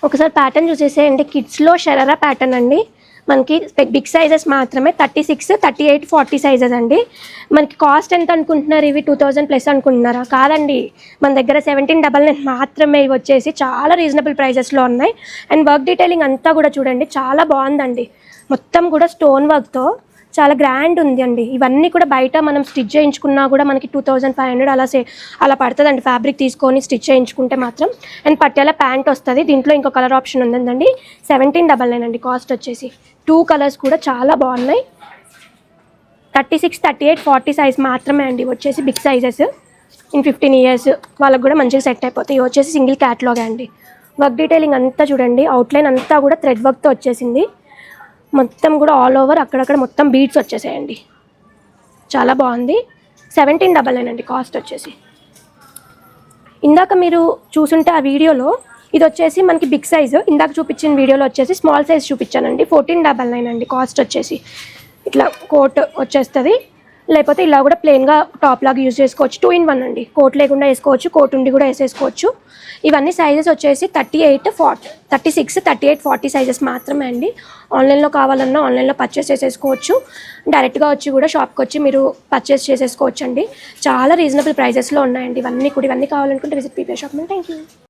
ఒకసారి ప్యాటర్న్ చూసేసేయండి. కిడ్స్లో షరారా ప్యాటర్న్ అండి. మనకి బిగ్ సైజెస్ మాత్రమే 36, 38, 40 సైజెస్ అండి. మనకి కాస్ట్ ఎంత అనుకుంటున్నారు? ఇవి 2000 ప్లస్ అనుకుంటున్నారా? కాదండి, మన దగ్గర 1799 మాత్రమే. ఇవి వచ్చేసి చాలా రీజనబుల్ ప్రైజెస్లో ఉన్నాయి. అండ్ వర్క్ డీటెయిలింగ్ అంతా కూడా చూడండి, చాలా బాగుందండి. మొత్తం కూడా స్టోన్ వర్క్తో చాలా గ్రాండ్ ఉంది అండి. ఇవన్నీ కూడా బయట మనం స్టిచ్ చేయించుకున్నా కూడా మనకి 2500 అలా పడుతుందండి. ఫ్యాబ్రిక్ తీసుకొని స్టిచ్ చేయించుకుంటే మాత్రం. అండ్ పట్యాల ప్యాంట్ వస్తుంది. దీంట్లో ఇంకో కలర్ ఆప్షన్ ఉందండి. 1799 అండి కాస్ట్ వచ్చేసి. 2 కలర్స్ కూడా చాలా బాగున్నాయి. 36, 38, 40 సైజ్ మాత్రమే అండి. వచ్చేసి బిగ్ సైజెస్. ఇన్ 15 ఇయర్స్ వాళ్ళకి కూడా మంచిగా సెట్ అయిపోతాయి. ఇవి వచ్చేసి సింగిల్ క్యాట్లాగ్ అండి. వర్క్ డీటెయిలింగ్ అంతా చూడండి, అవుట్లైన్ అంతా కూడా థ్రెడ్ వర్క్తో వచ్చేసింది. మొత్తం కూడా ఆల్ ఓవర్ అక్కడక్కడ మొత్తం బీడ్స్ వచ్చేసాయండి. చాలా బాగుంది. 1799 అండి కాస్ట్ వచ్చేసి. ఇందాక మీరు చూసుంటే ఆ వీడియోలో ఇది వచ్చేసి మనకి బిగ్ సైజు. ఇందాక చూపించిన వీడియోలో వచ్చేసి స్మాల్ సైజ్ చూపించానండి. 1499 అండి కాస్ట్ వచ్చేసి. ఇట్లా కోట్ వచ్చేస్తుంది. లేకపోతే ఇలా కూడా ప్లెయిన్గా టాప్ లాగా యూజ్ చేసుకోవచ్చు. 2 in 1 అండి. కోట్ లేకుండా వేసుకోవచ్చు, కోట్ ఉండి కూడా వేసేసుకోవచ్చు. ఇవన్నీ సైజెస్ వచ్చేసి 38, 40, 36, 38, 40 సైజెస్ మాత్రమే అండి. ఆన్లైన్లో కావాలన్నా ఆన్లైన్లో పర్చేస్ చేసేసుకోవచ్చు. డైరెక్ట్గా వచ్చి కూడా షాప్కి వచ్చి మీరు పర్చేస్ చేసేసుకోవచ్చు అండి. చాలా రీజనబుల్ ప్రైజెస్లో ఉన్నాయండి ఇవన్నీ కూడా. ఇవన్నీ కావాలనుకుంటే visit PP shop. Thank you.